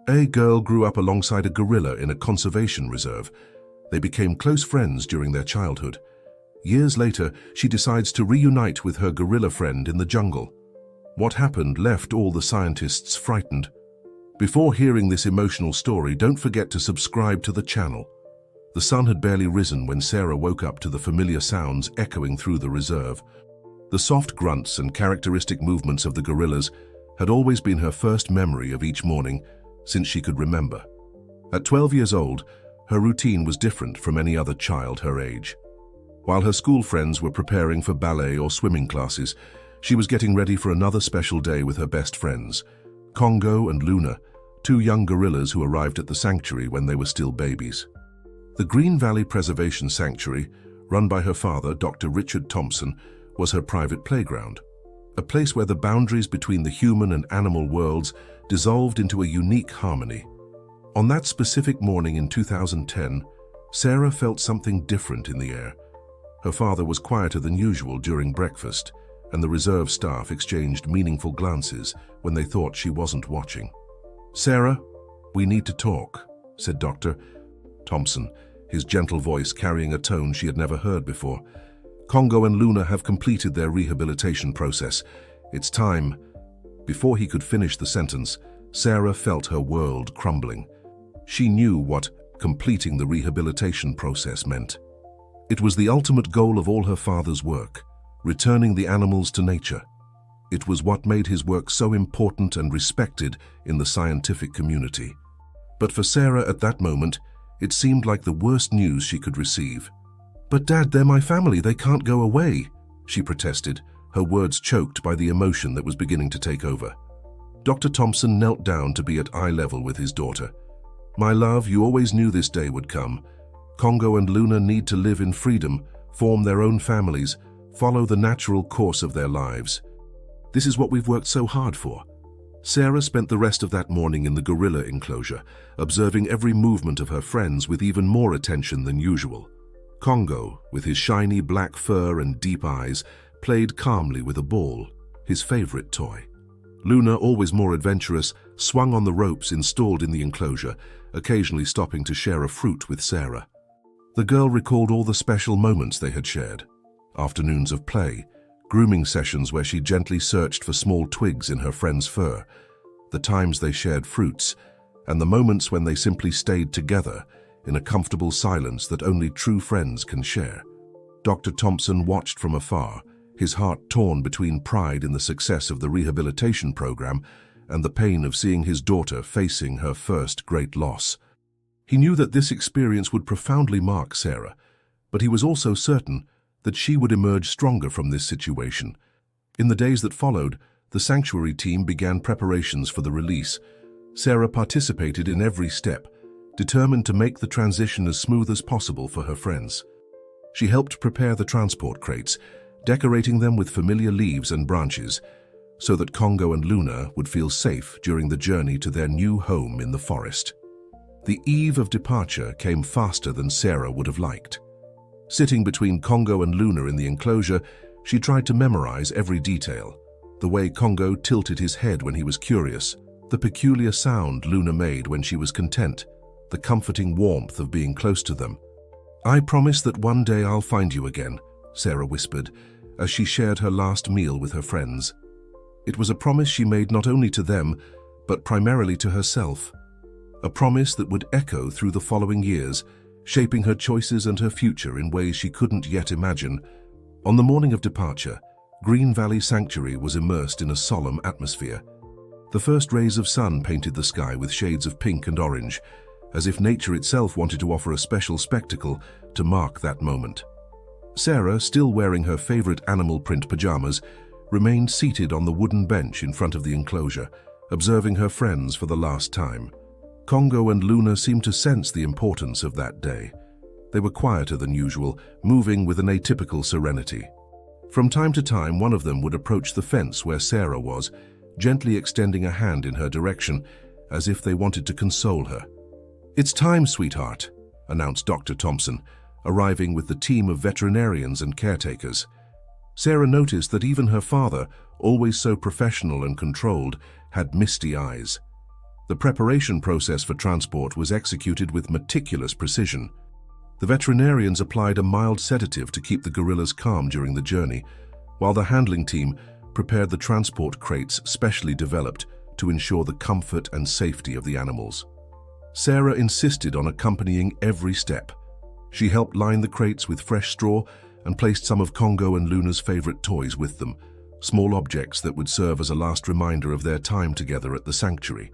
A girl grew up alongside a gorilla in a conservation reserve. They became close friends during their childhood. Years later, she decides to reunite with her gorilla friend in the jungle. What happened left all the scientists frightened. Before hearing this emotional story, don't forget to subscribe to the channel. The sun had barely risen when Sarah woke up to the familiar sounds echoing through the reserve. The soft grunts and characteristic movements of the gorillas had always been her first memory of each morning since she could remember. At 12 years old, her routine was different from any other child her age. While her school friends were preparing for ballet or swimming classes, she was getting ready for another special day with her best friends, Congo and Luna, two young gorillas who arrived at the sanctuary when they were still babies. The Green Valley Preservation Sanctuary, run by her father, Dr. Richard Thompson, was her private playground, a place where the boundaries between the human and animal worlds dissolved into a unique harmony. On that specific morning in 2010, Sarah felt something different in the air. Her father was quieter than usual during breakfast, and the reserve staff exchanged meaningful glances when they thought she wasn't watching. "Sarah, we need to talk," said Dr. Thompson, his gentle voice carrying a tone she had never heard before. "Congo and Luna have completed their rehabilitation process. It's time." Before he could finish the sentence, Sarah felt her world crumbling. She knew what completing the rehabilitation process meant. It was the ultimate goal of all her father's work, returning the animals to nature. It was what made his work so important and respected in the scientific community. But for Sarah at that moment, it seemed like the worst news she could receive. "But Dad, they're my family, they can't go away," she protested, her words choked by the emotion that was beginning to take over. Dr. Thompson knelt down to be at eye level with his daughter. "My love, you always knew this day would come. Congo and Luna need to live in freedom, form their own families, follow the natural course of their lives. This is what we've worked so hard for." Sarah spent the rest of that morning in the gorilla enclosure, observing every movement of her friends with even more attention than usual. Congo, with his shiny black fur and deep eyes, played calmly with a ball, his favorite toy. Luna, always more adventurous, swung on the ropes installed in the enclosure, occasionally stopping to share a fruit with Sarah. The girl recalled all the special moments they had shared. Afternoons of play, grooming sessions where she gently searched for small twigs in her friend's fur, the times they shared fruits, and the moments when they simply stayed together in a comfortable silence that only true friends can share. Dr. Thompson watched from afar, his heart torn between pride in the success of the rehabilitation program and the pain of seeing his daughter facing her first great loss. He knew that this experience would profoundly mark Sarah, but he was also certain that she would emerge stronger from this situation. In the days that followed, the sanctuary team began preparations for the release. Sarah participated in every step, determined to make the transition as smooth as possible for her friends. She helped prepare the transport crates, decorating them with familiar leaves and branches, so that Congo and Luna would feel safe during the journey to their new home in the forest. The eve of departure came faster than Sarah would have liked. Sitting between Congo and Luna in the enclosure, she tried to memorize every detail. The way Congo tilted his head when he was curious, the peculiar sound Luna made when she was content, the comforting warmth of being close to them. "I promise that one day I'll find you again," Sarah whispered, as she shared her last meal with her friends. It was a promise she made not only to them, but primarily to herself. A promise that would echo through the following years, shaping her choices and her future in ways she couldn't yet imagine. On the morning of departure, Green Valley Sanctuary was immersed in a solemn atmosphere. The first rays of sun painted the sky with shades of pink and orange, as if nature itself wanted to offer a special spectacle to mark that moment. Sarah, still wearing her favorite animal print pajamas, remained seated on the wooden bench in front of the enclosure, observing her friends for the last time. Congo and Luna seemed to sense the importance of that day. They were quieter than usual, moving with an atypical serenity. From time to time, one of them would approach the fence where Sarah was, gently extending a hand in her direction, as if they wanted to console her. "It's time, sweetheart," announced Dr. Thompson, arriving with the team of veterinarians and caretakers. Sarah noticed that even her father, always so professional and controlled, had misty eyes. The preparation process for transport was executed with meticulous precision. The veterinarians applied a mild sedative to keep the gorillas calm during the journey, while the handling team prepared the transport crates specially developed to ensure the comfort and safety of the animals. Sarah insisted on accompanying every step. She helped line the crates with fresh straw and placed some of Congo and Luna's favorite toys with them, small objects that would serve as a last reminder of their time together at the sanctuary.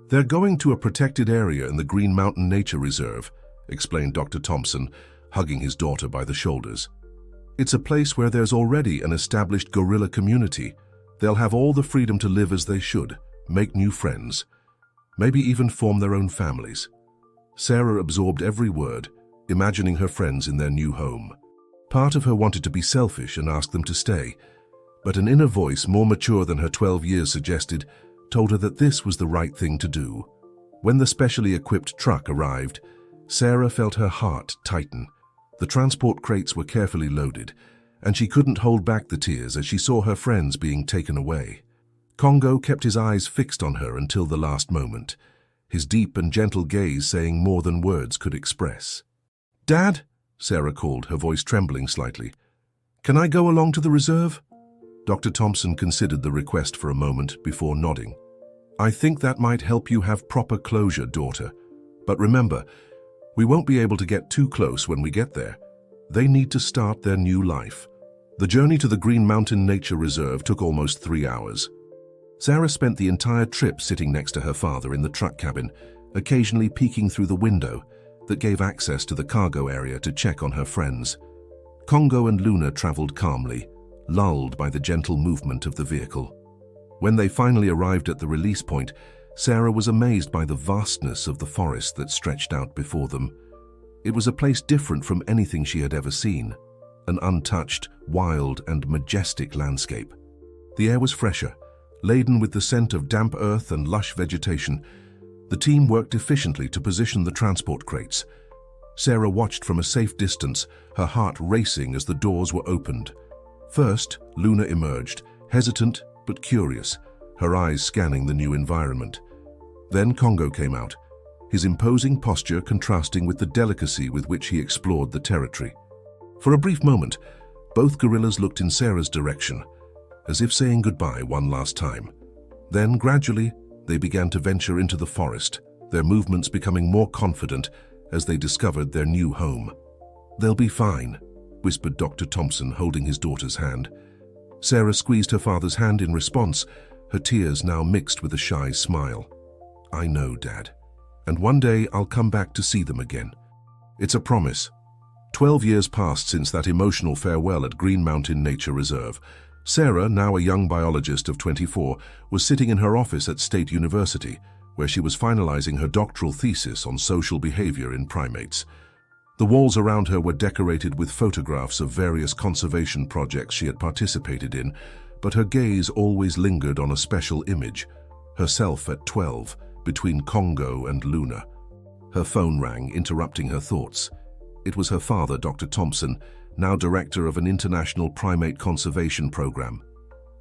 "They're going to a protected area in the Green Mountain Nature Reserve," explained Dr. Thompson, hugging his daughter by the shoulders. "It's a place where there's already an established gorilla community. They'll have all the freedom to live as they should, make new friends, maybe even form their own families." Sarah absorbed every word, imagining her friends in their new home. Part of her wanted to be selfish and ask them to stay, but an inner voice more mature than her 12 years suggested told her that this was the right thing to do. When the specially equipped truck arrived, Sarah felt her heart tighten. The transport crates were carefully loaded, and she couldn't hold back the tears as she saw her friends being taken away. Congo kept his eyes fixed on her until the last moment, his deep and gentle gaze saying more than words could express. "Dad," Sarah called, her voice trembling slightly. "Can I go along to the reserve?" Dr. Thompson considered the request for a moment before nodding. "I think that might help you have proper closure, daughter. But remember, we won't be able to get too close when we get there. They need to start their new life." The journey to the Green Mountain Nature Reserve took almost 3 hours. Sarah spent the entire trip sitting next to her father in the truck cabin, occasionally peeking through the window that gave access to the cargo area to check on her friends. Congo and Luna traveled calmly, lulled by the gentle movement of the vehicle. When they finally arrived at the release point, Sarah was amazed by the vastness of the forest that stretched out before them. It was a place different from anything she had ever seen, an untouched, wild, and majestic landscape. The air was fresher, laden with the scent of damp earth and lush vegetation. The team worked efficiently to position the transport crates. Sarah watched from a safe distance, her heart racing as the doors were opened. First, Luna emerged, hesitant but curious, her eyes scanning the new environment. Then Congo came out, his imposing posture contrasting with the delicacy with which he explored the territory. For a brief moment, both gorillas looked in Sarah's direction, as if saying goodbye one last time. Then, gradually, they began to venture into the forest, their movements becoming more confident as they discovered their new home. "They'll be fine," whispered Dr. Thompson, holding his daughter's hand. Sarah squeezed her father's hand in response, her tears now mixed with a shy smile. "I know, Dad. And one day I'll come back to see them again. It's a promise." 12 years passed since that emotional farewell at Green Mountain Nature Reserve. Sarah, now a young biologist of 24, was sitting in her office at State University, where she was finalizing her doctoral thesis on social behavior in primates. The walls around her were decorated with photographs of various conservation projects she had participated in, but her gaze always lingered on a special image, herself at 12, between Congo and Luna. Her phone rang, interrupting her thoughts. It was her father, Dr. Thompson, now director of an international primate conservation program.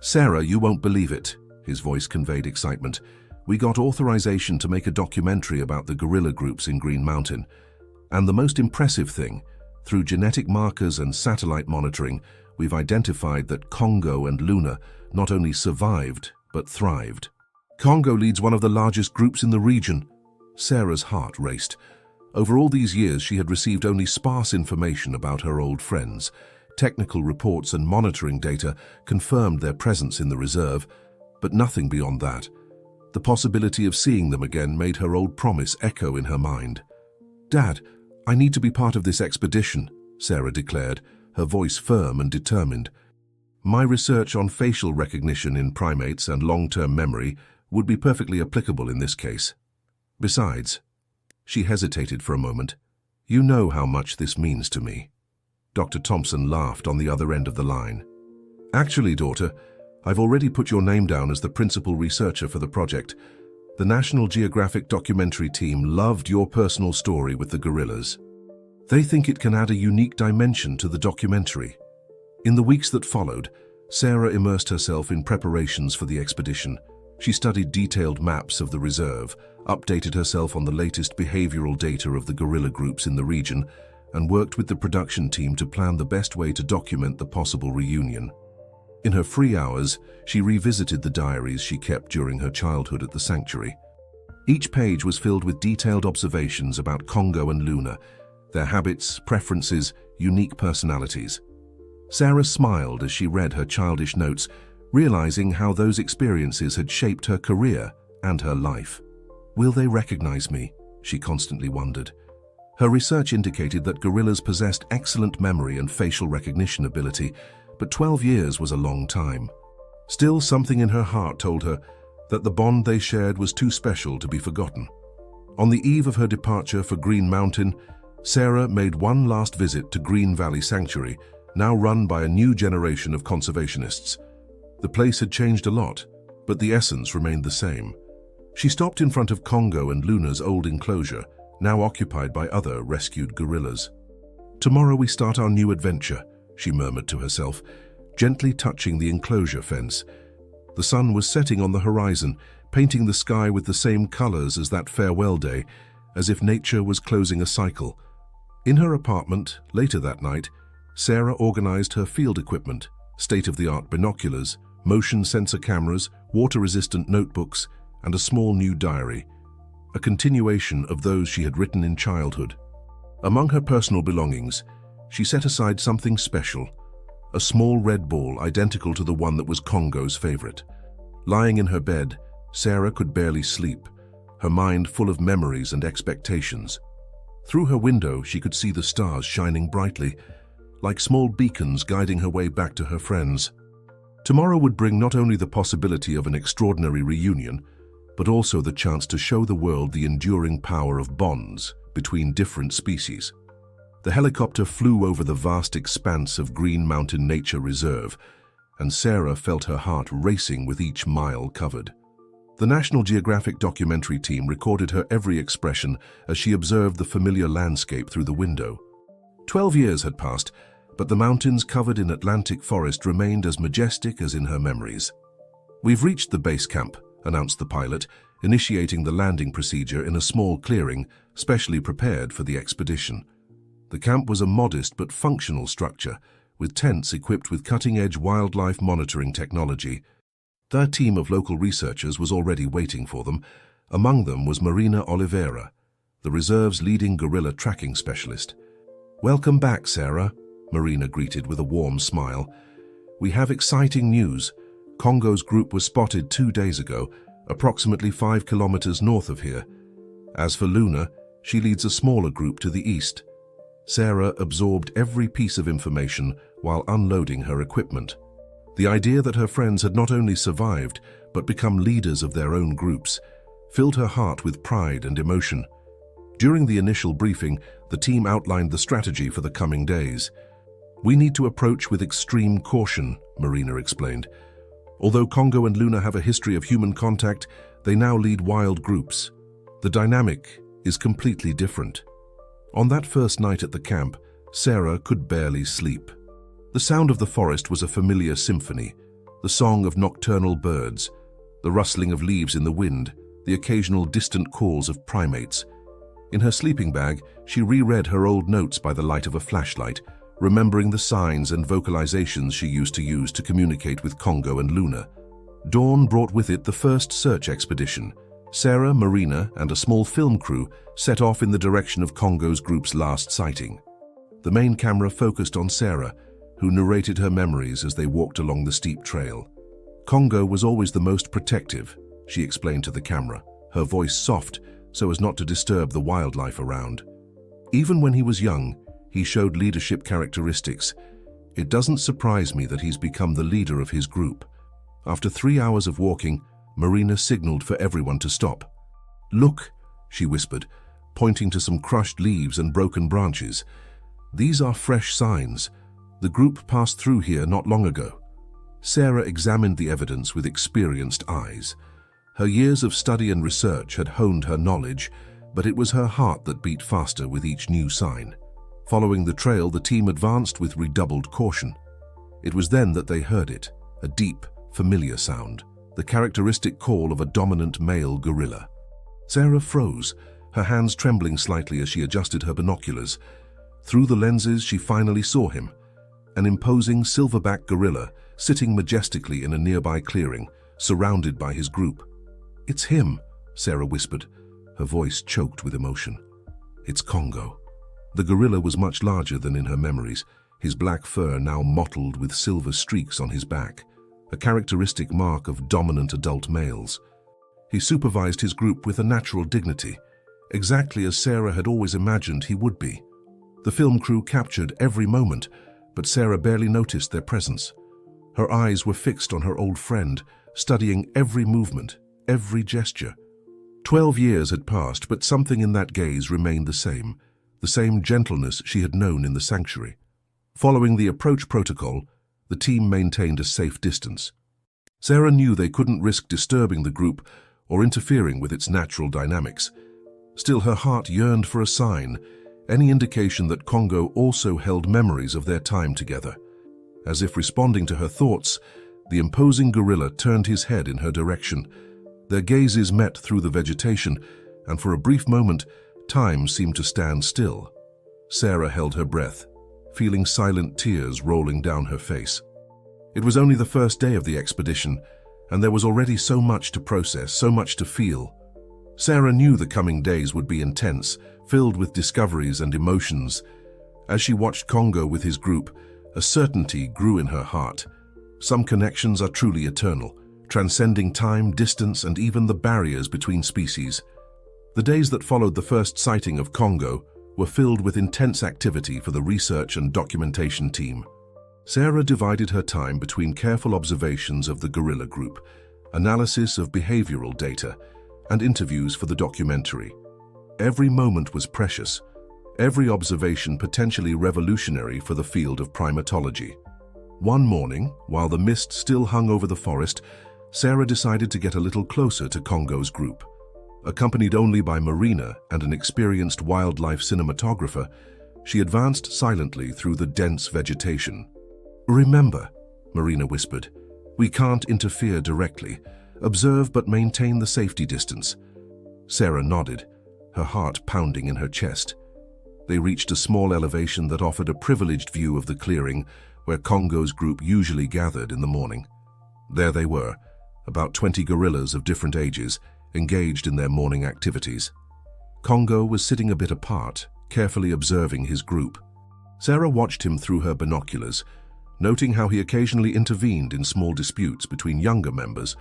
"Sarah, you won't believe it," his voice conveyed excitement. "We got authorization to make a documentary about the gorilla groups in Green Mountain. And the most impressive thing, through genetic markers and satellite monitoring, we've identified that Congo and Luna not only survived, but thrived. Congo leads one of the largest groups in the region." Sarah's heart raced. Over all these years, she had received only sparse information about her old friends. Technical reports and monitoring data confirmed their presence in the reserve, but nothing beyond that. The possibility of seeing them again made her old promise echo in her mind. "Dad, I need to be part of this expedition," Sarah declared, her voice firm and determined. "My research on facial recognition in primates and long-term memory would be perfectly applicable in this case. Besides," she hesitated for a moment, "you know how much this means to me." Dr. Thompson laughed on the other end of the line. "Actually, daughter, I've already put your name down as the principal researcher for the project. The National Geographic documentary team loved your personal story with the gorillas. They think it can add a unique dimension to the documentary." In the weeks that followed, Sarah immersed herself in preparations for the expedition. She studied detailed maps of the reserve, updated herself on the latest behavioral data of the guerrilla groups in the region, and worked with the production team to plan the best way to document the possible reunion. In her free hours, she revisited the diaries she kept during her childhood at the sanctuary. Each page was filled with detailed observations about Congo and Luna, their habits, preferences, unique personalities. Sarah smiled as she read her childish notes, realizing how those experiences had shaped her career and her life. Will they recognize me? She constantly wondered. Her research indicated that gorillas possessed excellent memory and facial recognition ability, but 12 years was a long time. Still, something in her heart told her that the bond they shared was too special to be forgotten. On the eve of her departure for Green Mountain, Sarah made one last visit to Green Valley Sanctuary, now run by a new generation of conservationists. The place had changed a lot, but the essence remained the same. She stopped in front of Congo and Luna's old enclosure, now occupied by other rescued gorillas. "Tomorrow we start our new adventure," she murmured to herself, gently touching the enclosure fence. The sun was setting on the horizon, painting the sky with the same colors as that farewell day, as if nature was closing a cycle. In her apartment, later that night, Sarah organized her field equipment, state-of-the-art binoculars, motion sensor cameras, water-resistant notebooks, and a small new diary, a continuation of those she had written in childhood. Among her personal belongings, she set aside something special, a small red ball identical to the one that was Congo's favorite. Lying in her bed, Sarah could barely sleep, her mind full of memories and expectations. Through her window, she could see the stars shining brightly, like small beacons guiding her way back to her friends. Tomorrow would bring not only the possibility of an extraordinary reunion, but also the chance to show the world the enduring power of bonds between different species. The helicopter flew over the vast expanse of Green Mountain Nature Reserve, and Sarah felt her heart racing with each mile covered. The National Geographic documentary team recorded her every expression as she observed the familiar landscape through the window. 12 years had passed, but the mountains covered in Atlantic forest remained as majestic as in her memories. "We've reached the base camp," announced the pilot, initiating the landing procedure in a small clearing, specially prepared for the expedition. The camp was a modest but functional structure, with tents equipped with cutting-edge wildlife monitoring technology. Their team of local researchers was already waiting for them. Among them was Marina Oliveira, the reserve's leading gorilla tracking specialist. "Welcome back, Sarah," Marina greeted with a warm smile. "We have exciting news. Congo's group was spotted 2 days ago, approximately 5 kilometers north of here. As for Luna, she leads a smaller group to the east." Sarah absorbed every piece of information while unloading her equipment. The idea that her friends had not only survived, but become leaders of their own groups, filled her heart with pride and emotion. During the initial briefing, the team outlined the strategy for the coming days. "We need to approach with extreme caution," Marina explained. "Although Congo and Luna have a history of human contact, they now lead wild groups. The dynamic is completely different." On that first night at the camp, Sarah could barely sleep. The sound of the forest was a familiar symphony, the song of nocturnal birds, the rustling of leaves in the wind, the occasional distant calls of primates. In her sleeping bag, she reread her old notes by the light of a flashlight, remembering the signs and vocalizations she used to communicate with Congo and Luna. Dawn brought with it the first search expedition. Sarah, Marina, and a small film crew set off in the direction of Congo's group's last sighting. The main camera focused on Sarah, who narrated her memories as they walked along the steep trail. "Congo was always the most protective," she explained to the camera, her voice soft so as not to disturb the wildlife around. "Even when he was young, he showed leadership characteristics. It doesn't surprise me that he's become the leader of his group." After 3 hours of walking, Marina signaled for everyone to stop. "Look," she whispered, pointing to some crushed leaves and broken branches. "These are fresh signs. The group passed through here not long ago." Sarah examined the evidence with experienced eyes. Her years of study and research had honed her knowledge, but it was her heart that beat faster with each new sign. Following the trail, the team advanced with redoubled caution. It was then that they heard it, a deep, familiar sound, the characteristic call of a dominant male gorilla. Sarah froze, her hands trembling slightly as she adjusted her binoculars. Through the lenses, she finally saw him, an imposing silverback gorilla sitting majestically in a nearby clearing, surrounded by his group. "It's him," Sarah whispered, her voice choked with emotion. "It's Congo." The gorilla was much larger than in her memories, his black fur now mottled with silver streaks on his back, a characteristic mark of dominant adult males. He supervised his group with a natural dignity, exactly as Sarah had always imagined he would be. The film crew captured every moment, but Sarah barely noticed their presence. Her eyes were fixed on her old friend, studying every movement, every gesture. 12 years had passed, but something in that gaze remained the same gentleness she had known in the sanctuary. Following the approach protocol, the team maintained a safe distance. Sarah knew they couldn't risk disturbing the group or interfering with its natural dynamics. Still, her heart yearned for a sign, any indication that Congo also held memories of their time together. As if responding to her thoughts, the imposing gorilla turned his head in her direction. Their gazes met through the vegetation, and for a brief moment, time seemed to stand still. Sarah held her breath, feeling silent tears rolling down her face. It was only the first day of the expedition, and there was already so much to process, so much to feel. Sarah knew the coming days would be intense, filled with discoveries and emotions. As she watched Congo with his group, a certainty grew in her heart. Some connections are truly eternal, transcending time, distance, and even the barriers between species. The days that followed the first sighting of Congo were filled with intense activity for the research and documentation team. Sarah divided her time between careful observations of the gorilla group, analysis of behavioral data, and interviews for the documentary. Every moment was precious, every observation potentially revolutionary for the field of primatology. One morning, while the mist still hung over the forest, Sarah decided to get a little closer to Congo's group. Accompanied only by Marina and an experienced wildlife cinematographer, she advanced silently through the dense vegetation. "Remember," Marina whispered, "we can't interfere directly. Observe but maintain the safety distance." Sarah nodded, her heart pounding in her chest. They reached a small elevation that offered a privileged view of the clearing where Congo's group usually gathered in the morning. There they were, about 20 gorillas of different ages, engaged in their morning activities. Congo was sitting a bit apart, carefully observing his group. Sarah watched him through her binoculars, noting how he occasionally intervened in small disputes between younger members,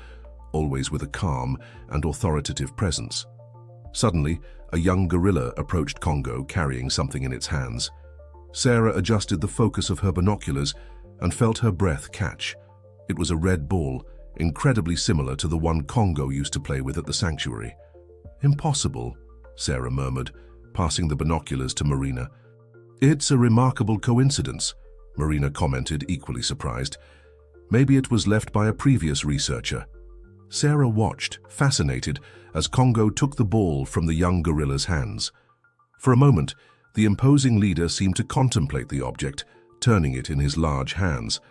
always with a calm and authoritative presence. Suddenly, a young gorilla approached Congo carrying something in its hands. Sarah adjusted the focus of her binoculars and felt her breath catch. It was a red ball, incredibly similar to the one Congo used to play with at the sanctuary. "Impossible," Sarah murmured, passing the binoculars to Marina. "It's a remarkable coincidence," Marina commented, equally surprised. "Maybe it was left by a previous researcher." Sarah watched, fascinated, as Congo took the ball from the young gorilla's hands. For a moment, the imposing leader seemed to contemplate the object, turning it in his large hands.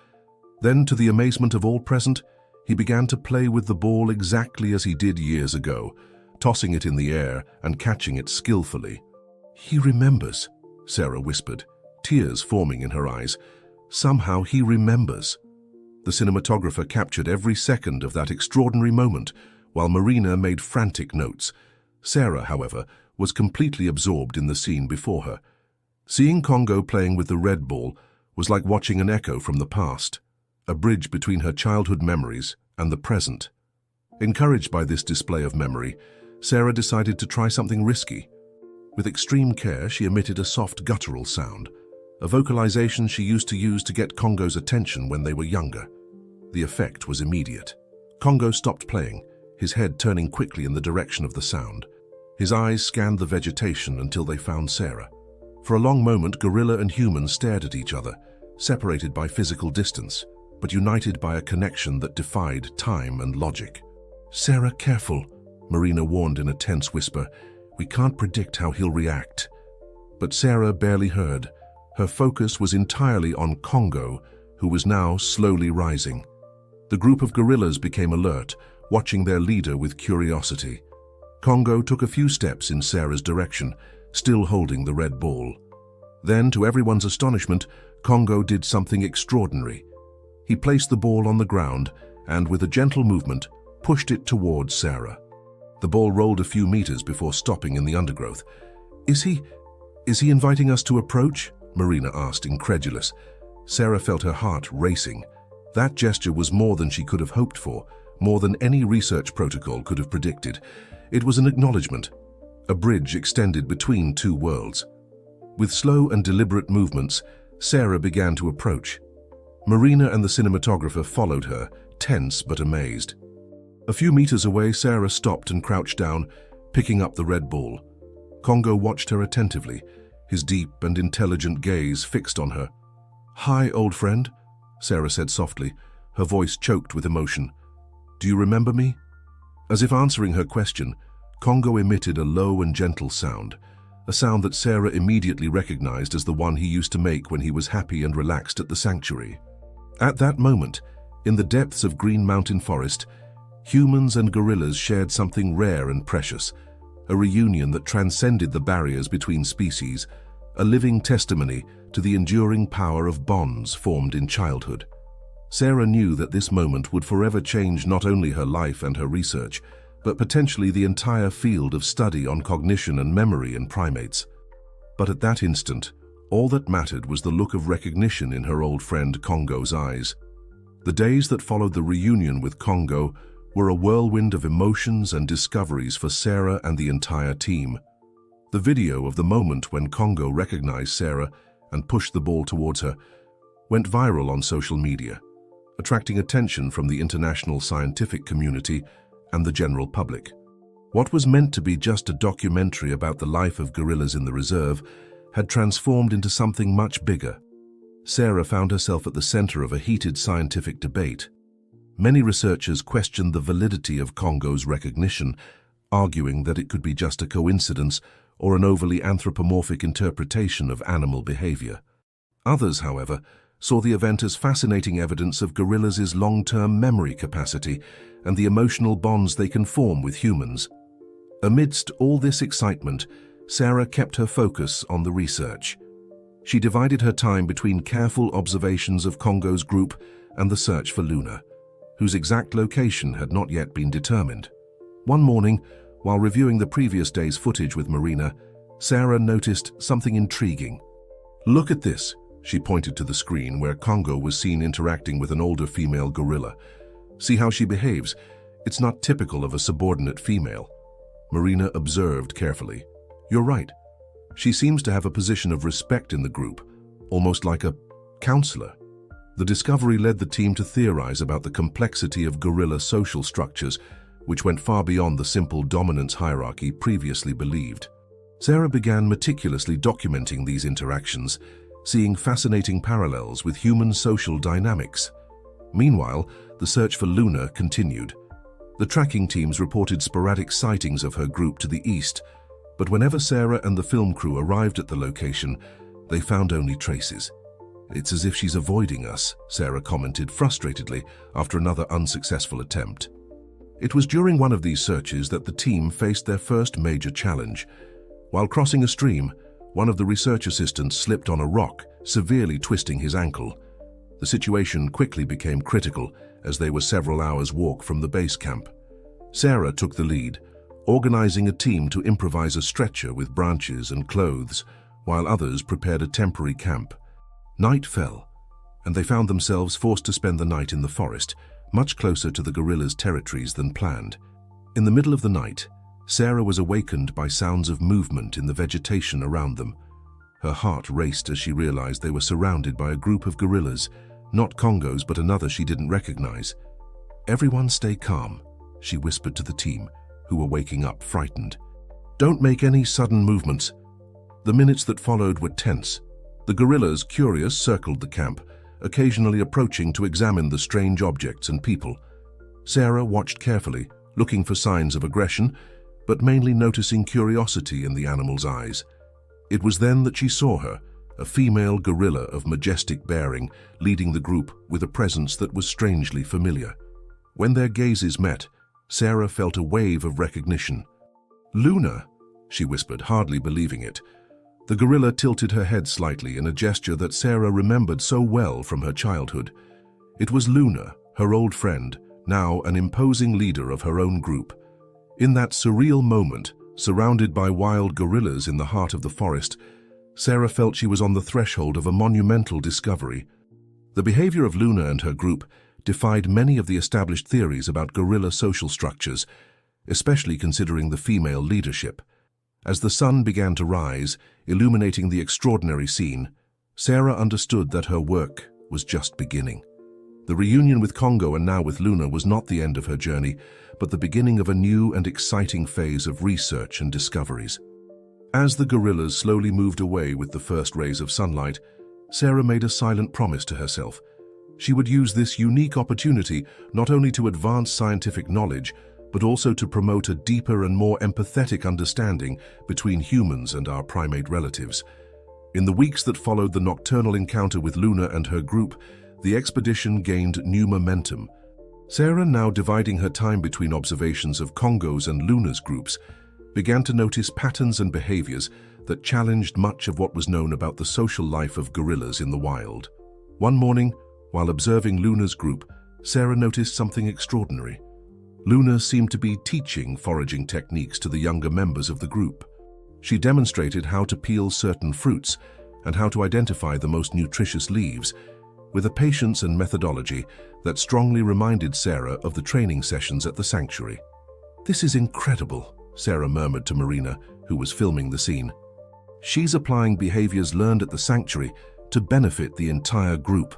Then, to the amazement of all present, he began to play with the ball exactly as he did years ago, tossing it in the air and catching it skillfully. "He remembers," Sarah whispered, tears forming in her eyes. "Somehow he remembers." The cinematographer captured every second of that extraordinary moment, while Marina made frantic notes. Sarah, however, was completely absorbed in the scene before her. Seeing Congo playing with the red ball was like watching an echo from the past, a bridge between her childhood memories and the present. Encouraged by this display of memory, Sarah decided to try something risky. With extreme care, she emitted a soft guttural sound, a vocalization she used to use to get Congo's attention when they were younger. The effect was immediate. Congo stopped playing, his head turning quickly in the direction of the sound. His eyes scanned the vegetation until they found Sarah. For a long moment, gorilla and human stared at each other, separated by physical distance, but united by a connection that defied time and logic. "Sarah, careful," Marina warned in a tense whisper. "We can't predict how he'll react." But Sarah barely heard. Her focus was entirely on Congo, who was now slowly rising. The group of gorillas became alert, watching their leader with curiosity. Congo took a few steps in Sarah's direction, still holding the red ball. Then, to everyone's astonishment, Congo did something extraordinary. He placed the ball on the ground and, with a gentle movement, pushed it towards Sarah. The ball rolled a few meters before stopping in the undergrowth. Is he inviting us to approach?" Marina asked, incredulous. Sarah felt her heart racing. That gesture was more than she could have hoped for, more than any research protocol could have predicted. It was an acknowledgement, a bridge extended between two worlds. With slow and deliberate movements, Sarah began to approach. Marina and the cinematographer followed her, tense but amazed. A few meters away, Sarah stopped and crouched down, picking up the red ball. Congo watched her attentively, his deep and intelligent gaze fixed on her. "Hi, old friend," Sarah said softly, her voice choked with emotion. "Do you remember me?" As if answering her question, Congo emitted a low and gentle sound, a sound that Sarah immediately recognized as the one he used to make when he was happy and relaxed at the sanctuary. At that moment, in the depths of Green Mountain Forest, humans and gorillas shared something rare and precious, a reunion that transcended the barriers between species, a living testimony to the enduring power of bonds formed in childhood. Sarah knew that this moment would forever change not only her life and her research, but potentially the entire field of study on cognition and memory in primates. But at that instant, all that mattered was the look of recognition in her old friend Congo's eyes. The days that followed the reunion with Congo were a whirlwind of emotions and discoveries for Sarah and the entire team. The video of the moment when Congo recognized Sarah and pushed the ball towards her went viral on social media, attracting attention from the international scientific community and the general public. What was meant to be just a documentary about the life of gorillas in the reserve had transformed into something much bigger. Sarah found herself at the center of a heated scientific debate. Many researchers questioned the validity of Congo's recognition, arguing that it could be just a coincidence or an overly anthropomorphic interpretation of animal behavior. Others, however, saw the event as fascinating evidence of gorillas' long-term memory capacity and the emotional bonds they can form with humans. Amidst all this excitement, Sarah kept her focus on the research. She divided her time between careful observations of Congo's group and the search for Luna, whose exact location had not yet been determined. One morning, while reviewing the previous day's footage with Marina, Sarah noticed something intriguing. "Look at this," she pointed to the screen where Congo was seen interacting with an older female gorilla. "See how she behaves? It's not typical of a subordinate female." Marina observed carefully. "You're right. She seems to have a position of respect in the group, almost like a counselor." The discovery led the team to theorize about the complexity of gorilla social structures, which went far beyond the simple dominance hierarchy previously believed. Sarah began meticulously documenting these interactions, seeing fascinating parallels with human social dynamics. Meanwhile, the search for Luna continued. The tracking teams reported sporadic sightings of her group to the east, but whenever Sarah and the film crew arrived at the location, they found only traces. "It's as if she's avoiding us," Sarah commented frustratedly after another unsuccessful attempt. It was during one of these searches that the team faced their first major challenge. While crossing a stream, one of the research assistants slipped on a rock, severely twisting his ankle. The situation quickly became critical as they were several hours' walk from the base camp. Sarah took the lead, organizing a team to improvise a stretcher with branches and clothes, while others prepared a temporary camp. Night fell, and they found themselves forced to spend the night in the forest, much closer to the gorillas' territories than planned. In the middle of the night, Sarah was awakened by sounds of movement in the vegetation around them. Her heart raced as she realized they were surrounded by a group of gorillas, not Congos but another she didn't recognize. "Everyone stay calm," she whispered to the team, who were waking up frightened. "Don't make any sudden movements." The minutes that followed were tense. The gorillas, curious, circled the camp, occasionally approaching to examine the strange objects and people. Sarah watched carefully, looking for signs of aggression, but mainly noticing curiosity in the animal's eyes. It was then that she saw her, a female gorilla of majestic bearing, leading the group with a presence that was strangely familiar. When their gazes met, Sarah felt a wave of recognition. "Luna," she whispered, hardly believing it. The gorilla tilted her head slightly in a gesture that Sarah remembered so well from her childhood. It was Luna, her old friend, now an imposing leader of her own group. In that surreal moment, surrounded by wild gorillas in the heart of the forest, Sarah felt she was on the threshold of a monumental discovery. The behavior of Luna and her group defied many of the established theories about gorilla social structures, especially considering the female leadership. As the sun began to rise, illuminating the extraordinary scene, Sarah understood that her work was just beginning. The reunion with Congo and now with Luna was not the end of her journey, but the beginning of a new and exciting phase of research and discoveries. As the gorillas slowly moved away with the first rays of sunlight, Sarah made a silent promise to herself. She would use this unique opportunity not only to advance scientific knowledge, but also to promote a deeper and more empathetic understanding between humans and our primate relatives. In the weeks that followed the nocturnal encounter with Luna and her group, the expedition gained new momentum. Sarah, now dividing her time between observations of Congo's and Luna's groups, began to notice patterns and behaviors that challenged much of what was known about the social life of gorillas in the wild. One morning, while observing Luna's group, Sarah noticed something extraordinary. Luna seemed to be teaching foraging techniques to the younger members of the group. She demonstrated how to peel certain fruits and how to identify the most nutritious leaves, with a patience and methodology that strongly reminded Sarah of the training sessions at the sanctuary. "This is incredible," Sarah murmured to Marina, who was filming the scene. "She's applying behaviors learned at the sanctuary to benefit the entire group."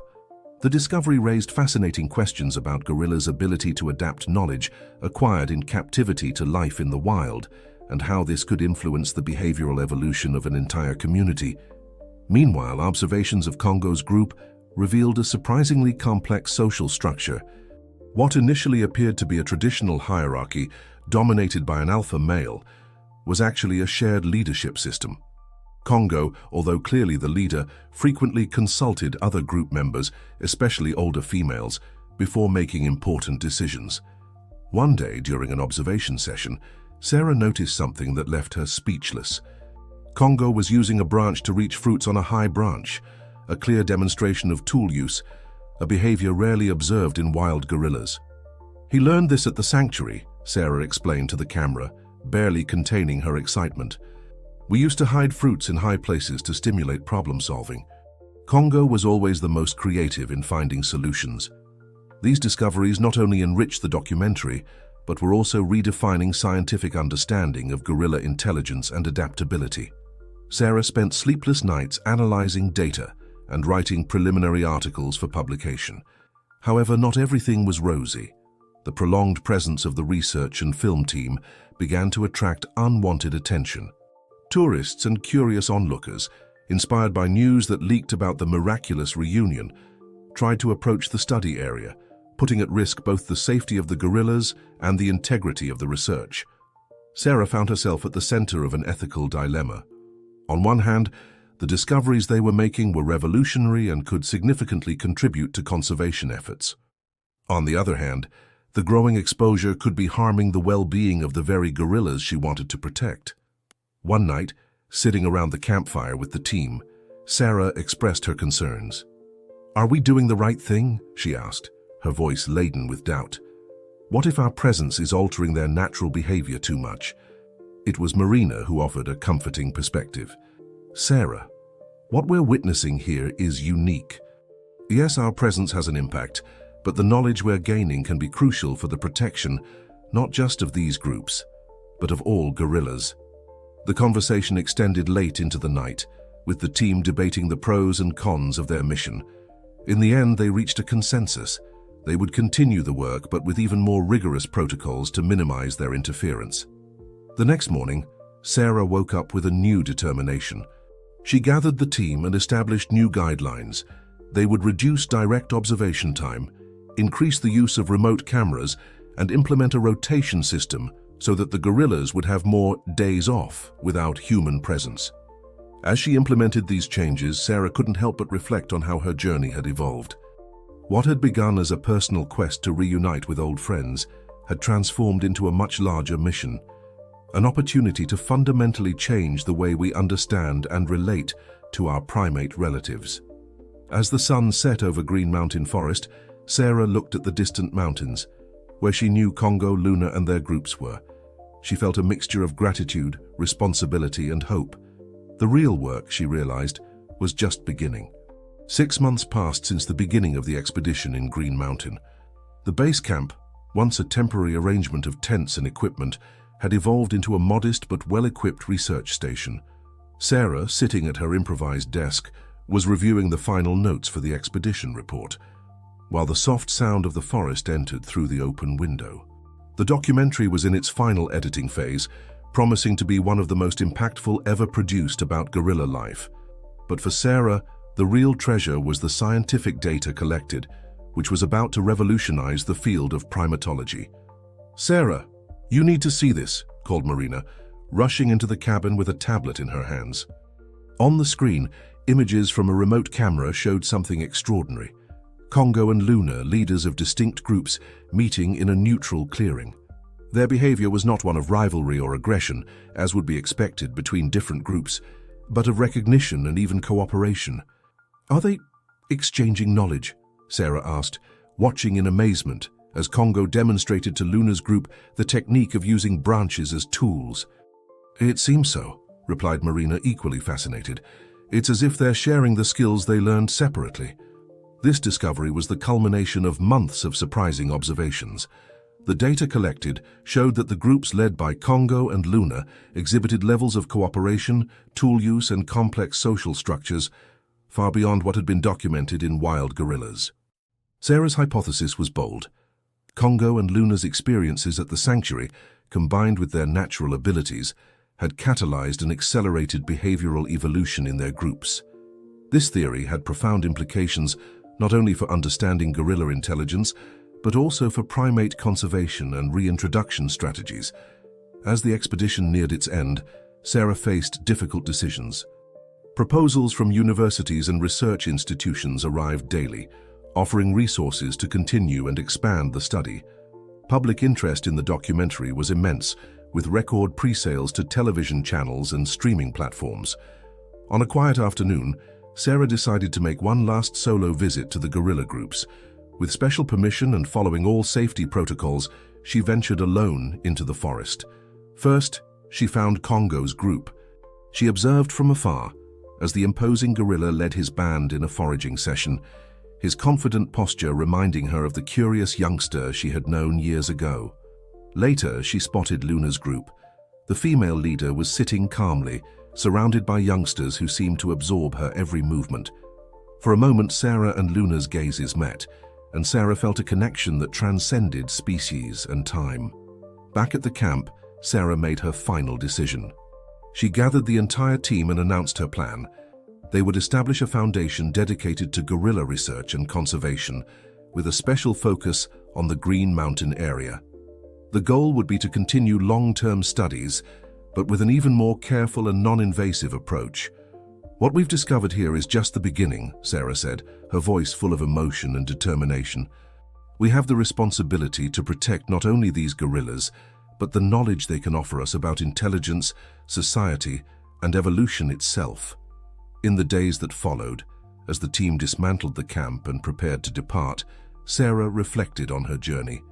The discovery raised fascinating questions about gorillas' ability to adapt knowledge acquired in captivity to life in the wild, and how this could influence the behavioral evolution of an entire community. Meanwhile, observations of Congo's group revealed a surprisingly complex social structure. What initially appeared to be a traditional hierarchy dominated by an alpha male was actually a shared leadership system. Congo, although clearly the leader, frequently consulted other group members, especially older females, before making important decisions. One day, during an observation session, Sarah noticed something that left her speechless. Congo was using a branch to reach fruits on a high branch, a clear demonstration of tool use, a behavior rarely observed in wild gorillas. "He learned this at the sanctuary," Sarah explained to the camera, barely containing her excitement. "We used to hide fruits in high places to stimulate problem-solving. Congo was always the most creative in finding solutions." These discoveries not only enriched the documentary, but were also redefining scientific understanding of gorilla intelligence and adaptability. Sarah spent sleepless nights analyzing data and writing preliminary articles for publication. However, not everything was rosy. The prolonged presence of the research and film team began to attract unwanted attention. Tourists and curious onlookers, inspired by news that leaked about the miraculous reunion, tried to approach the study area, putting at risk both the safety of the gorillas and the integrity of the research. Sarah found herself at the center of an ethical dilemma. On one hand, the discoveries they were making were revolutionary and could significantly contribute to conservation efforts. On the other hand, the growing exposure could be harming the well-being of the very gorillas she wanted to protect. One night, sitting around the campfire with the team, Sarah expressed her concerns. "Are we doing the right thing?" she asked, her voice laden with doubt. "What if our presence is altering their natural behavior too much?" It was Marina who offered a comforting perspective. "Sarah, what we're witnessing here is unique. Yes, our presence has an impact, but the knowledge we're gaining can be crucial for the protection not just of these groups, but of all gorillas." The conversation extended late into the night, with the team debating the pros and cons of their mission. In the end, they reached a consensus. They would continue the work, but with even more rigorous protocols to minimize their interference. The next morning, Sarah woke up with a new determination. She gathered the team and established new guidelines. They would reduce direct observation time, increase the use of remote cameras, and implement a rotation system so that the gorillas would have more days off without human presence. As she implemented these changes, Sarah couldn't help but reflect on how her journey had evolved. What had begun as a personal quest to reunite with old friends had transformed into a much larger mission, an opportunity to fundamentally change the way we understand and relate to our primate relatives. As the sun set over Green Mountain Forest, Sarah looked at the distant mountains, where she knew Congo, Luna, and their groups were. She felt a mixture of gratitude, responsibility, and hope. The real work, she realized, was just beginning. 6 months passed since the beginning of the expedition in Green Mountain. The base camp, once a temporary arrangement of tents and equipment, had evolved into a modest but well-equipped research station. Sarah, sitting at her improvised desk, was reviewing the final notes for the expedition report, while the soft sound of the forest entered through the open window. The documentary was in its final editing phase, promising to be one of the most impactful ever produced about gorilla life. But for Sarah, the real treasure was the scientific data collected, which was about to revolutionize the field of primatology. "Sarah, you need to see this," called Marina, rushing into the cabin with a tablet in her hands. On the screen, images from a remote camera showed something extraordinary. Congo and Luna, leaders of distinct groups, meeting in a neutral clearing. Their behavior was not one of rivalry or aggression, as would be expected between different groups, but of recognition and even cooperation. "Are they exchanging knowledge?" Sarah asked, watching in amazement as Congo demonstrated to Luna's group the technique of using branches as tools. "It seems so," replied Marina, equally fascinated. "It's as if they're sharing the skills they learned separately." This discovery was the culmination of months of surprising observations. The data collected showed that the groups led by Congo and Luna exhibited levels of cooperation, tool use, and complex social structures far beyond what had been documented in wild gorillas. Sarah's hypothesis was bold. Congo and Luna's experiences at the sanctuary, combined with their natural abilities, had catalyzed an accelerated behavioral evolution in their groups. This theory had profound implications not only for understanding gorilla intelligence, but also for primate conservation and reintroduction strategies. As the expedition neared its end, Sarah faced difficult decisions. Proposals from universities and research institutions arrived daily, offering resources to continue and expand the study. Public interest in the documentary was immense, with record pre-sales to television channels and streaming platforms. On a quiet afternoon, Sarah decided to make one last solo visit to the gorilla groups. With special permission and following all safety protocols, she ventured alone into the forest. First, she found Congo's group. She observed from afar as the imposing gorilla led his band in a foraging session, his confident posture reminding her of the curious youngster she had known years ago. Later, she spotted Luna's group. The female leader was sitting calmly, surrounded by youngsters who seemed to absorb her every movement. For a moment, Sarah and Luna's gazes met, and Sarah felt a connection that transcended species and time. Back at the camp, Sarah made her final decision. She gathered the entire team and announced her plan. They would establish a foundation dedicated to gorilla research and conservation, with a special focus on the Green Mountain area. The goal would be to continue long-term studies, but with an even more careful and non-invasive approach. "What we've discovered here is just the beginning," Sarah said, her voice full of emotion and determination. "We have the responsibility to protect not only these gorillas, but the knowledge they can offer us about intelligence, society, and evolution itself." In the days that followed, as the team dismantled the camp and prepared to depart, Sarah reflected on her journey.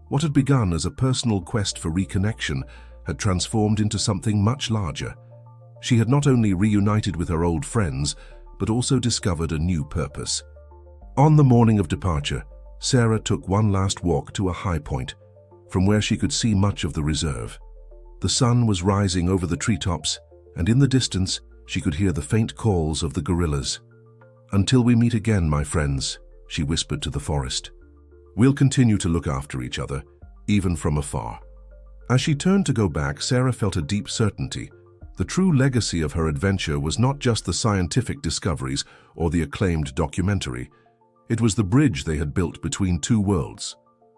What had begun as a personal quest for reconnection had transformed into something much larger. She had not only reunited with her old friends, but also discovered a new purpose. On the morning of departure, Sarah took one last walk to a high point, from where she could see much of the reserve. The sun was rising over the treetops, and in the distance, she could hear the faint calls of the gorillas. "Until we meet again, my friends," she whispered to the forest. "We'll continue to look after each other, even from afar." As she turned to go back, Sarah felt a deep certainty. The true legacy of her adventure was not just the scientific discoveries or the acclaimed documentary. It was the bridge they had built between two worlds,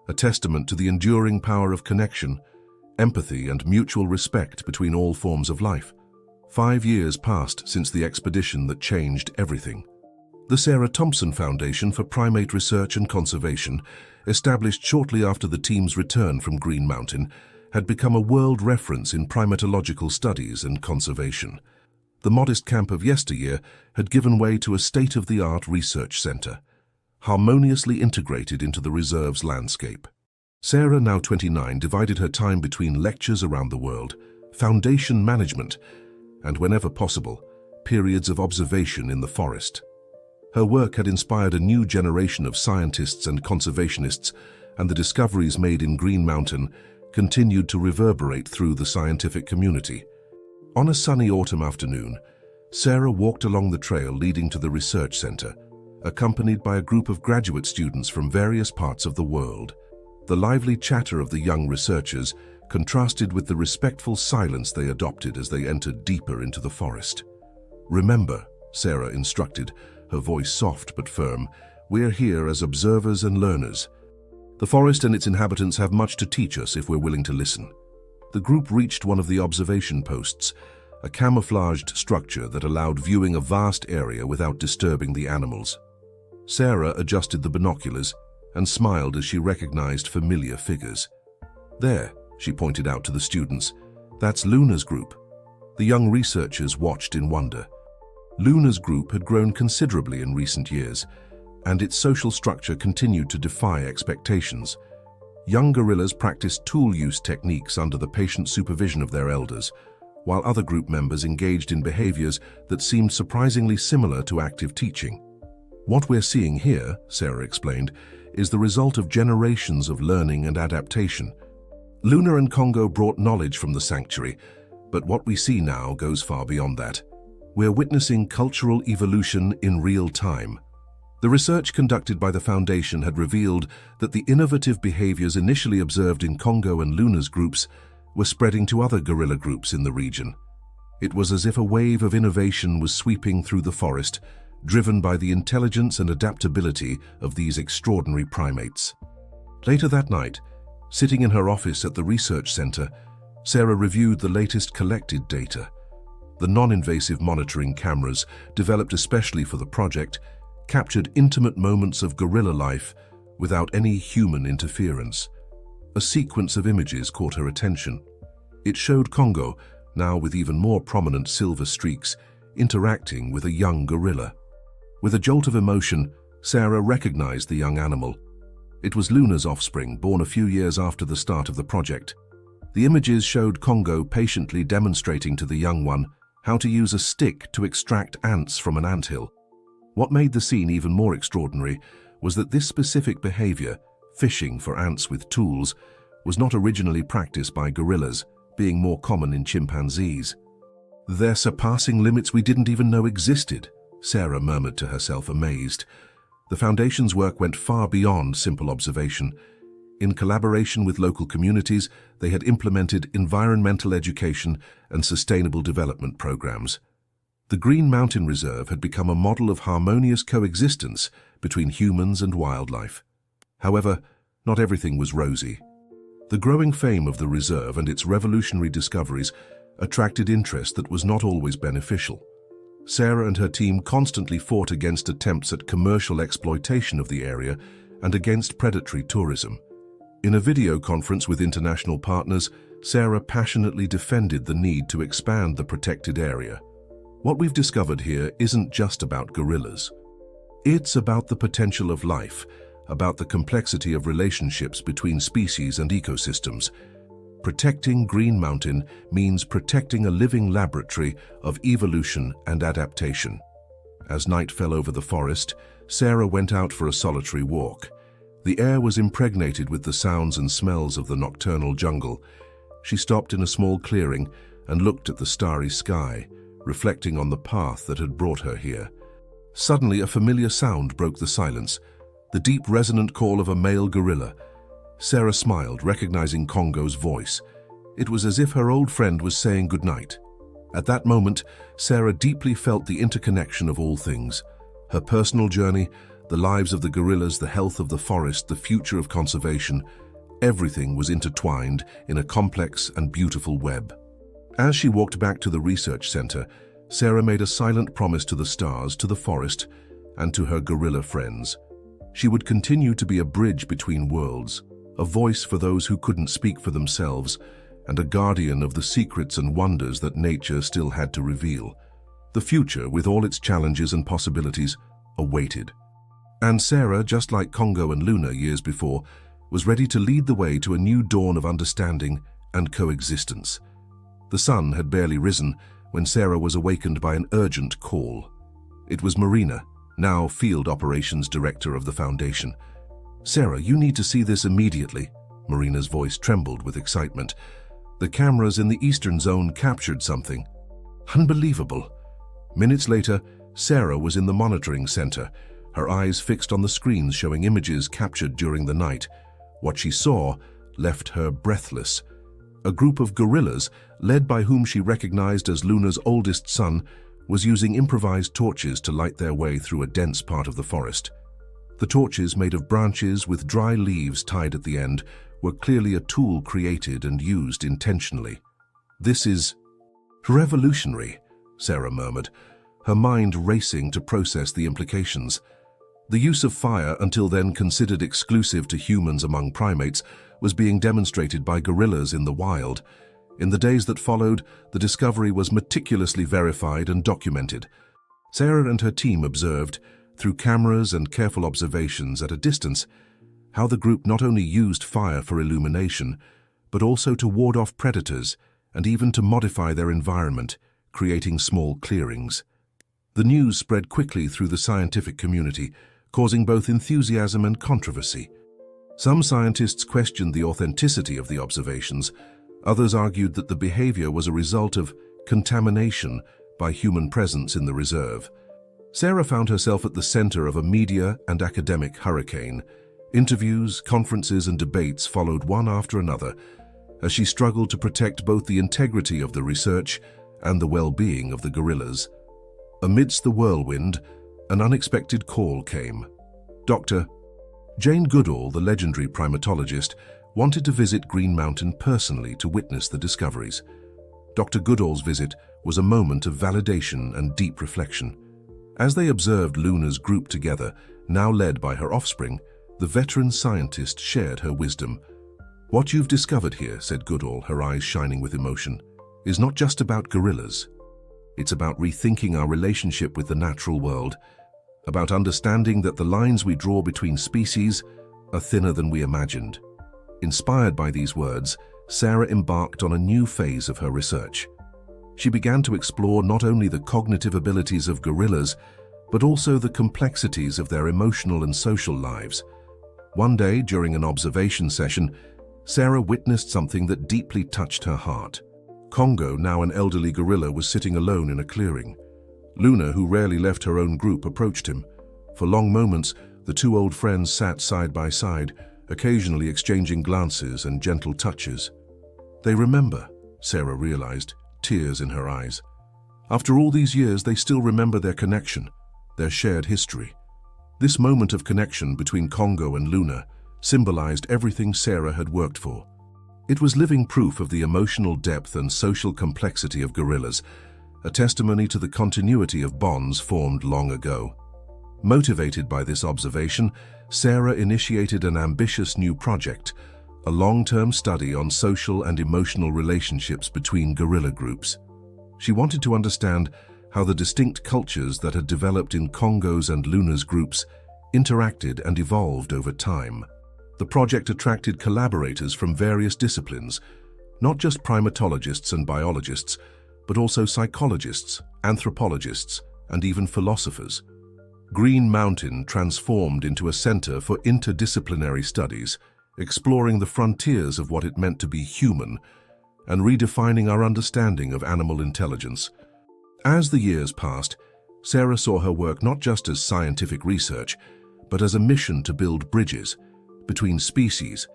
a testament to the enduring power of connection, empathy, and mutual respect between all forms of life. 5 years passed since the expedition that changed everything. The Sarah Thompson Foundation for Primate Research and Conservation, established shortly after the team's return from Green Mountain, had become a world reference in primatological studies and conservation. The modest camp of yesteryear had given way to a state-of-the-art research center, harmoniously integrated into the reserve's landscape. Sarah, now 29, divided her time between lectures around the world, foundation management, and, whenever possible, periods of observation in the forest. Her work had inspired a new generation of scientists and conservationists, and the discoveries made in Green Mountain continued to reverberate through the scientific community. On a sunny autumn afternoon, Sarah walked along the trail leading to the research center, accompanied by a group of graduate students from various parts of the world. The lively chatter of the young researchers contrasted with the respectful silence they adopted as they entered deeper into the forest. "Remember," Sarah instructed, her voice soft but firm, "we're here as observers and learners. The forest and its inhabitants have much to teach us if we're willing to listen." The group reached one of the observation posts, a camouflaged structure that allowed viewing a vast area without disturbing the animals. Sarah adjusted the binoculars and smiled as she recognized familiar figures. "There," she pointed out to the students, "that's Luna's group." The young researchers watched in wonder. Luna's group had grown considerably in recent years, and its social structure continued to defy expectations. Young gorillas practiced tool use techniques under the patient supervision of their elders, while other group members engaged in behaviors that seemed surprisingly similar to active teaching. "What we're seeing here," Sarah explained, "is the result of generations of learning and adaptation. Luna and Congo brought knowledge from the sanctuary, but what we see now goes far beyond that. We're witnessing cultural evolution in real time." The research conducted by the Foundation had revealed that the innovative behaviors initially observed in Congo and Luna's groups were spreading to other gorilla groups in the region. It was as if a wave of innovation was sweeping through the forest, driven by the intelligence and adaptability of these extraordinary primates. Later that night, sitting in her office at the research center, Sarah reviewed the latest collected data. The non-invasive monitoring cameras, developed especially for the project, captured intimate moments of gorilla life without any human interference. A sequence of images caught her attention. It showed Congo, now with even more prominent silver streaks, interacting with a young gorilla. With a jolt of emotion, Sarah recognized the young animal. It was Luna's offspring, born a few years after the start of the project. The images showed Congo patiently demonstrating to the young one how to use a stick to extract ants from an anthill. What made the scene even more extraordinary was that this specific behavior, fishing for ants with tools, was not originally practiced by gorillas, being more common in chimpanzees. "They're surpassing limits we didn't even know existed," Sarah murmured to herself, amazed. The Foundation's work went far beyond simple observation. In collaboration with local communities, they had implemented environmental education and sustainable development programs. The Green Mountain Reserve had become a model of harmonious coexistence between humans and wildlife. However, not everything was rosy. The growing fame of the reserve and its revolutionary discoveries attracted interest that was not always beneficial. Sarah and her team constantly fought against attempts at commercial exploitation of the area and against predatory tourism. In a video conference with international partners, Sarah passionately defended the need to expand the protected area. What we've discovered here isn't just about gorillas. It's about the potential of life, about the complexity of relationships between species and ecosystems. Protecting Green Mountain means protecting a living laboratory of evolution and adaptation. As night fell over the forest, Sarah went out for a solitary walk. The air was impregnated with the sounds and smells of the nocturnal jungle. She stopped in a small clearing and looked at the starry sky, reflecting on the path that had brought her here. Suddenly, a familiar sound broke the silence, the deep resonant call of a male gorilla. Sarah smiled, recognizing Congo's voice. It was as if her old friend was saying goodnight. At that moment, Sarah deeply felt the interconnection of all things. Her personal journey, the lives of the gorillas, the health of the forest, the future of conservation, everything was intertwined in a complex and beautiful web. As she walked back to the research center, Sarah made a silent promise to the stars, to the forest, and to her gorilla friends. She would continue to be a bridge between worlds, a voice for those who couldn't speak for themselves, and a guardian of the secrets and wonders that nature still had to reveal. The future, with all its challenges and possibilities, awaited. And Sarah, just like Congo and Luna years before, was ready to lead the way to a new dawn of understanding and coexistence. The sun had barely risen when Sarah was awakened by an urgent call. It was Marina, now Field Operations Director of the Foundation. "Sarah, you need to see this immediately." Marina's voice trembled with excitement. The cameras in the Eastern Zone captured something. Unbelievable. Minutes later, Sarah was in the monitoring center, her eyes fixed on the screens showing images captured during the night. What she saw left her breathless. A group of gorillas, led by whom she recognized as Luna's oldest son, was using improvised torches to light their way through a dense part of the forest. The torches, made of branches with dry leaves tied at the end, were clearly a tool created and used intentionally. "This is revolutionary," Sarah murmured, her mind racing to process the implications. The use of fire, until then considered exclusive to humans among primates, was being demonstrated by gorillas in the wild. In the days that followed, the discovery was meticulously verified and documented. Sarah and her team observed, through cameras and careful observations at a distance, how the group not only used fire for illumination, but also to ward off predators and even to modify their environment, creating small clearings. The news spread quickly through the scientific community, causing both enthusiasm and controversy. Some scientists questioned the authenticity of the observations. Others argued that the behavior was a result of contamination by human presence in the reserve. Sarah found herself at the center of a media and academic hurricane. Interviews, conferences, and debates followed one after another as she struggled to protect both the integrity of the research and the well-being of the gorillas. Amidst the whirlwind, an unexpected call came. Dr. Jane Goodall, the legendary primatologist, wanted to visit Green Mountain personally to witness the discoveries. Dr. Goodall's visit was a moment of validation and deep reflection. As they observed Luna's group together, now led by her offspring, the veteran scientist shared her wisdom. "What you've discovered here," said Goodall, her eyes shining with emotion, "is not just about gorillas. It's about rethinking our relationship with the natural world, about understanding that the lines we draw between species are thinner than we imagined." Inspired by these words, Sarah embarked on a new phase of her research. She began to explore not only the cognitive abilities of gorillas, but also the complexities of their emotional and social lives. One day, during an observation session, Sarah witnessed something that deeply touched her heart. Congo, now an elderly gorilla, was sitting alone in a clearing. Luna, who rarely left her own group, approached him. For long moments, the two old friends sat side by side, occasionally exchanging glances and gentle touches. They remember, Sarah realized, tears in her eyes. After all these years, they still remember their connection, their shared history. This moment of connection between Congo and Luna symbolized everything Sarah had worked for. It was living proof of the emotional depth and social complexity of gorillas, a testimony to the continuity of bonds formed long ago. Motivated by this observation, Sarah initiated an ambitious new project, a long-term study on social and emotional relationships between gorilla groups. She wanted to understand how the distinct cultures that had developed in Congo's and Luna's groups interacted and evolved over time. The project attracted collaborators from various disciplines, not just primatologists and biologists, but also psychologists, anthropologists, and even philosophers. Green Mountain transformed into a center for interdisciplinary studies, exploring the frontiers of what it meant to be human and redefining our understanding of animal intelligence. As the years passed, Sarah saw her work not just as scientific research, but as a mission to build bridges between species,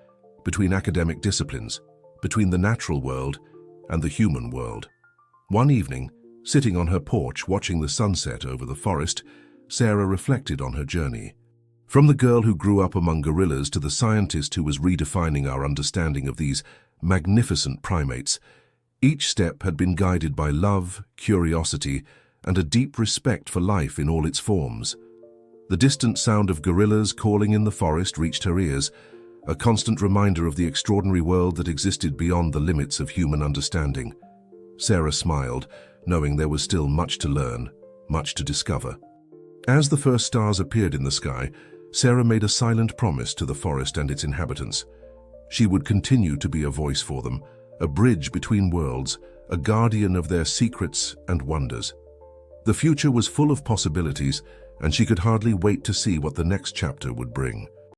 between academic disciplines, between the natural world and the human world. One evening, sitting on her porch watching the sunset over the forest, Sarah reflected on her journey. From the girl who grew up among gorillas to the scientist who was redefining our understanding of these magnificent primates, each step had been guided by love, curiosity, and a deep respect for life in all its forms. The distant sound of gorillas calling in the forest reached her ears, a constant reminder of the extraordinary world that existed beyond the limits of human understanding. Sarah smiled, knowing there was still much to learn, much to discover. As the first stars appeared in the sky, Sarah made a silent promise to the forest and its inhabitants. She would continue to be a voice for them, a bridge between worlds, a guardian of their secrets and wonders. The future was full of possibilities, and she could hardly wait to see what the next chapter would bring.